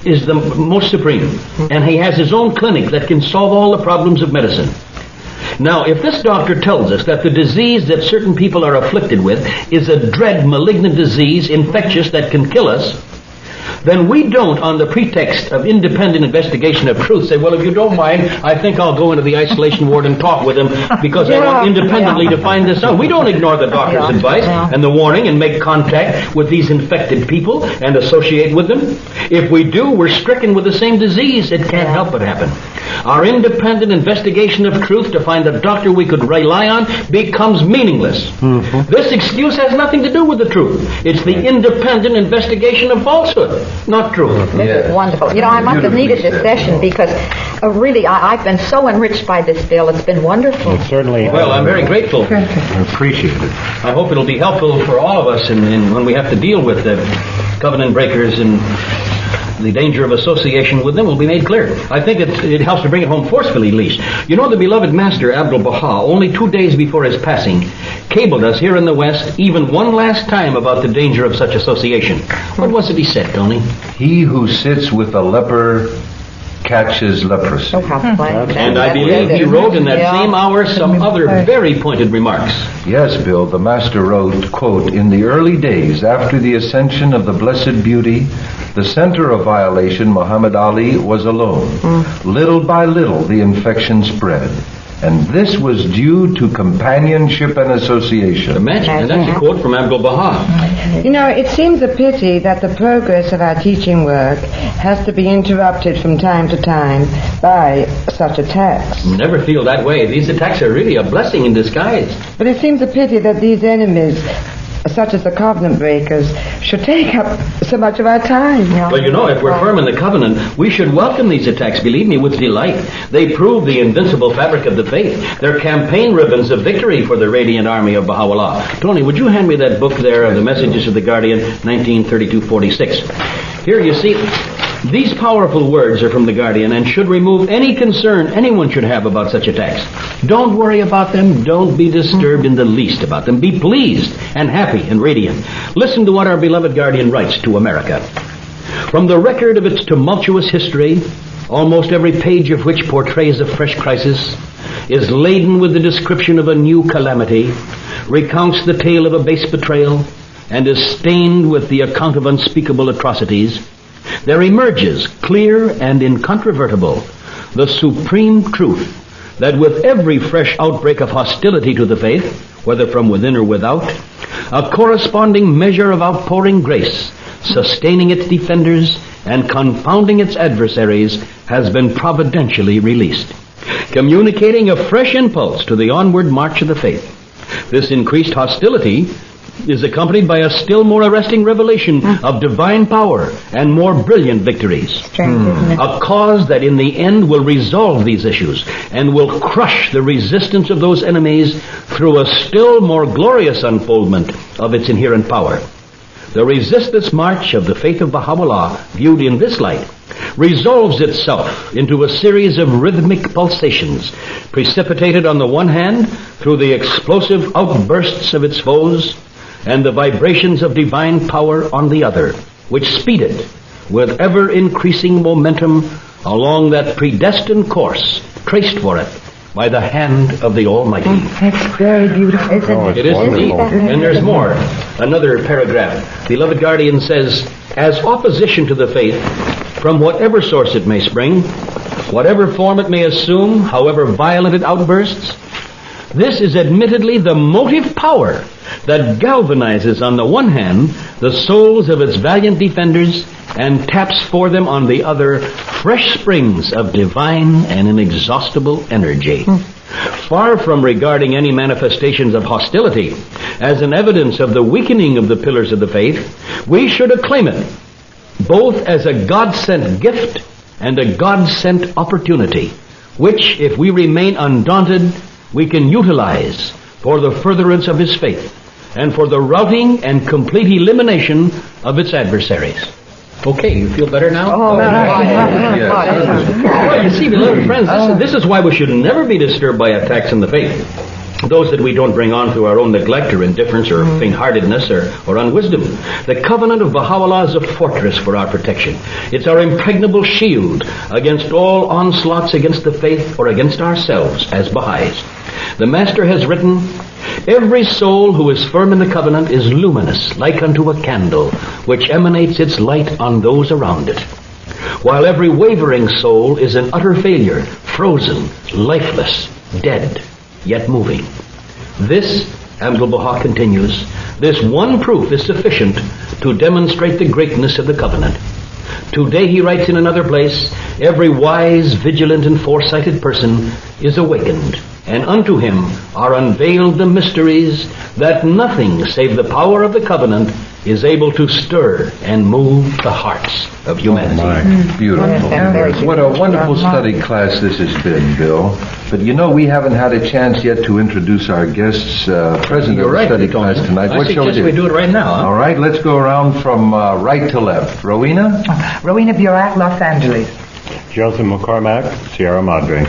is the most supreme. And he has his own clinic that can solve all the problems of medicine. Now, if this doctor tells us that the disease that certain people are afflicted with is a dread, malignant disease, infectious, that can kill us, then we don't, on the pretext of independent investigation of truth, say, well, if you don't mind, I think I'll go into the isolation ward and talk with him because I want independently to find this out. We don't ignore the doctor's advice and the warning and make contact with these infected people and associate with them. If we do, we're stricken with the same disease. It can't help but happen. Our independent investigation of truth to find a doctor we could rely on becomes meaningless. This excuse has nothing to do with the truth. It's the independent investigation of falsehood, not truth. This is wonderful. You know, I must have needed this session because really I've been so enriched by this, Bill. It's been wonderful. It certainly has. Well, I'm very grateful. I appreciate it. I hope it'll be helpful for all of us in when we have to deal with the covenant breakers, and the danger of association with them will be made clear. I think it helps to bring it home forcefully, at least. You know, the beloved Master Abdul-Baha, only 2 days before his passing, cabled us here in the West even one last time about the danger of such association. What was it he said, Tony? He who sits with a leper catches leprosy. Oh, how fine. And I believe he wrote in that same hour some other very pointed remarks. Yes, Bill, the Master wrote, quote, in the early days after the ascension of the Blessed Beauty, the center of violation, Muhammad Ali, was alone. Little by little, the infection spread. And this was due to companionship and association. Imagine, and that's a quote from Abdul-Baha. You know, it seems a pity that the progress of our teaching work has to be interrupted from time to time by such attacks. Never feel that way. These attacks are really a blessing in disguise. But it seems a pity that these enemies such as the covenant breakers, should take up so much of our time. Well, you know, if we're firm in the covenant, we should welcome these attacks, believe me, with delight. They prove the invincible fabric of the faith. They're campaign ribbons of victory for the radiant army of Baha'u'llah. Tony, would you hand me that book there of the Messages of the Guardian, 1932-46? Here, you see, these powerful words are from the Guardian and should remove any concern anyone should have about such attacks. Don't worry about them. Don't be disturbed in the least about them. Be pleased and happy and radiant. Listen to what our beloved Guardian writes to America. From the record of its tumultuous history, almost every page of which portrays a fresh crisis, is laden with the description of a new calamity, recounts the tale of a base betrayal, and is stained with the account of unspeakable atrocities, there emerges, clear and incontrovertible, the supreme truth that with every fresh outbreak of hostility to the faith, whether from within or without, a corresponding measure of outpouring grace, sustaining its defenders and confounding its adversaries, has been providentially released, communicating a fresh impulse to the onward march of the faith. This increased hostility is accompanied by a still more arresting revelation of divine power and more brilliant victories. A cause that in the end will resolve these issues and will crush the resistance of those enemies through a still more glorious unfoldment of its inherent power. The resistless march of the faith of Baha'u'llah, viewed in this light, resolves itself into a series of rhythmic pulsations, precipitated on the one hand through the explosive outbursts of its foes, and the vibrations of divine power on the other, which speed it with ever-increasing momentum along that predestined course traced for it by the hand of the Almighty. That's very beautiful. It is indeed. And there's more. Another paragraph. Beloved Guardian says, as opposition to the faith, from whatever source it may spring, whatever form it may assume, however violent it outbursts, this is admittedly the motive power that galvanizes on the one hand the souls of its valiant defenders and taps for them on the other fresh springs of divine and inexhaustible energy. Far from regarding any manifestations of hostility as an evidence of the weakening of the pillars of the faith, we should acclaim it both as a God-sent gift and a God-sent opportunity, which, if we remain undaunted, we can utilize for the furtherance of his faith and for the routing and complete elimination of its adversaries. Okay, you feel better now? Oh, Well, you see, beloved friends, this is why we should never be disturbed by attacks on the faith. Those that we don't bring on through our own neglect or indifference or faint-heartedness or unwisdom. The covenant of Baha'u'llah is a fortress for our protection. It's our impregnable shield against all onslaughts against the faith or against ourselves as Baha'is. The Master has written, every soul who is firm in the covenant is luminous, like unto a candle, which emanates its light on those around it. While every wavering soul is an utter failure, frozen, lifeless, dead, yet moving. This, Abdul-Baha continues, this one proof is sufficient to demonstrate the greatness of the covenant. Today, he writes in another place, every wise, vigilant, and foresighted person is awakened, and unto him are unveiled the mysteries that nothing save the power of the covenant is able to stir and move the hearts of humanity. Beautiful. What a wonderful study class this has been, Bill. But you know, we haven't had a chance yet to introduce our guests, president of the study class tonight. I suggest we do it right now. All right, let's go around from right to left. Rowena? Rowena Burak, Los Angeles. Joseph McCormack, Sierra Madre.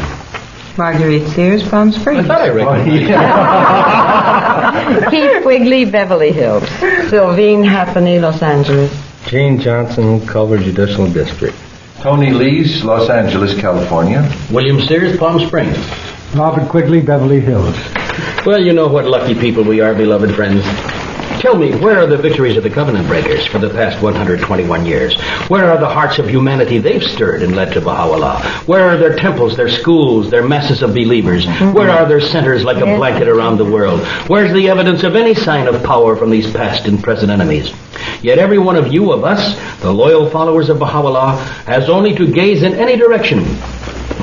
Marguerite Sears, Palm Springs. I thought I recognized Keith Quigley, Beverly Hills. Sylvine Hathany, Los Angeles. Gene Johnson, Culver Judicial District. Tony Lees, Los Angeles, California. William Sears, Palm Springs. Robert Quigley, Beverly Hills. Well, you know what lucky people we are, beloved friends. Tell me, where are the victories of the covenant breakers for the past 121 years? Where are the hearts of humanity they've stirred and led to Baha'u'llah? Where are their temples, their schools, their masses of believers? Where are their centers like a blanket around the world? Where's the evidence of any sign of power from these past and present enemies? Yet every one of you, of us, the loyal followers of Baha'u'llah, has only to gaze in any direction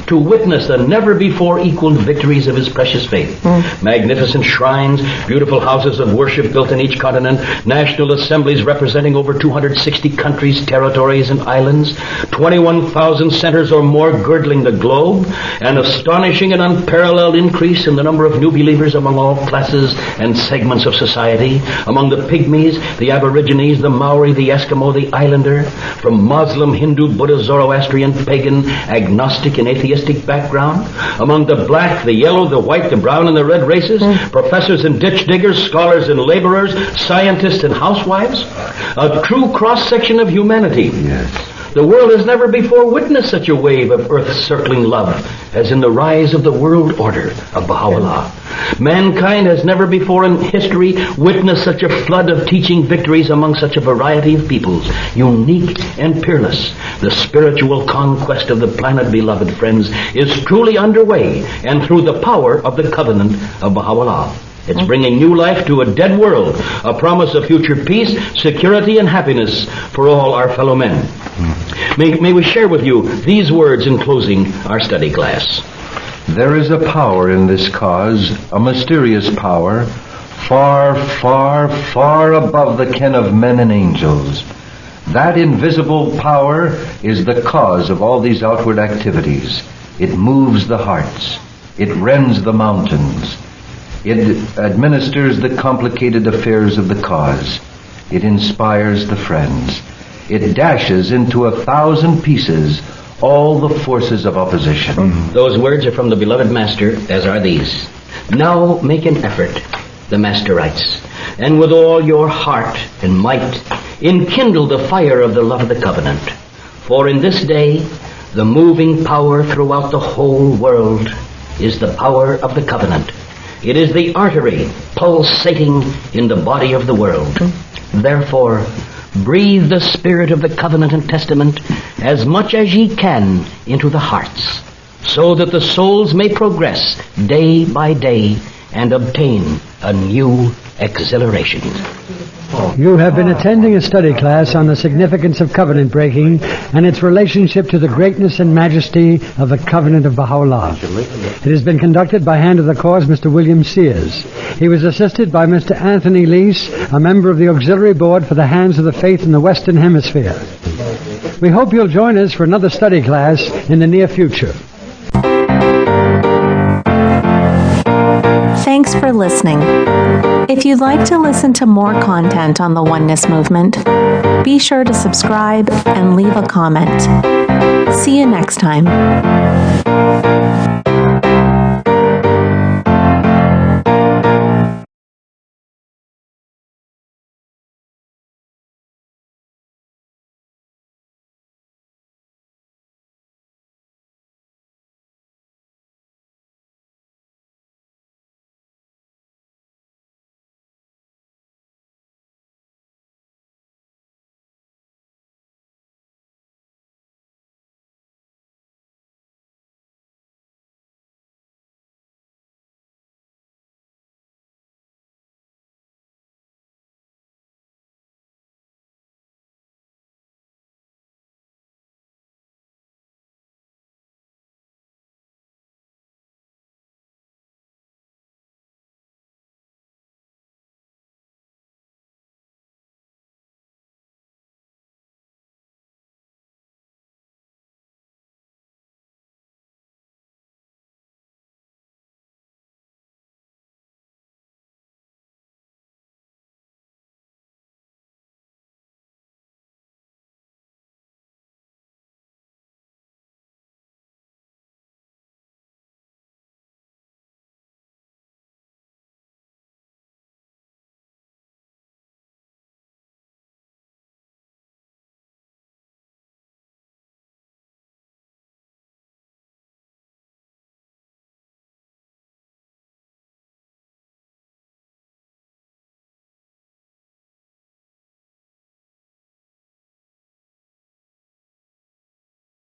to witness the never-before-equaled victories of his precious faith. Magnificent shrines, beautiful houses of worship built in each continent, national assemblies representing over 260 countries, territories, and islands, 21,000 centers or more girdling the globe, an astonishing and unparalleled increase in the number of new believers among all classes and segments of society, among the Pygmies, the Aborigines, the Maori, the Eskimo, the Islander, from Muslim, Hindu, Buddha, Zoroastrian, pagan, agnostic, and atheistic background, among the black, the yellow, the white, the brown, and the red races, professors and ditch diggers, scholars and laborers, scientists and housewives, a true cross-section of humanity. Yes. The world has never before witnessed such a wave of earth-circling love as in the rise of the world order of Baha'u'llah. Mankind has never before in history witnessed such a flood of teaching victories among such a variety of peoples, unique and peerless. The spiritual conquest of the planet, beloved friends, is truly underway, and through the power of the covenant of Baha'u'llah. It's bringing new life to a dead world, a promise of future peace, security, and happiness for all our fellow men. May we share with you these words in closing our study class. There is a power in this cause, a mysterious power, far, far, far above the ken of men and angels. That invisible power is the cause of all these outward activities. It moves the hearts. It rends the mountains. It administers the complicated affairs of the cause. It inspires the friends. It dashes into 1,000 pieces all the forces of opposition. Those words are from the beloved Master, as are these. Now make an effort, the Master writes, and with all your heart and might, enkindle the fire of the love of the covenant. For in this day, the moving power throughout the whole world is the power of the covenant. It is the artery pulsating in the body of the world. Therefore, breathe the spirit of the covenant and testament as much as ye can into the hearts, so that the souls may progress day by day and obtain a new exhilaration. You have been attending a study class on the significance of covenant breaking and its relationship to the greatness and majesty of the covenant of Baha'u'llah. It has been conducted by hand of the cause Mr. William Sears. He was assisted by Mr. Anthony Lease, a member of the Auxiliary Board for the Hands of the Faith in the Western Hemisphere. We hope you'll join us for another study class in the near future. Thanks for listening. If you'd like to listen to more content on the Oneness Movement, be sure to subscribe and leave a comment. See you next time.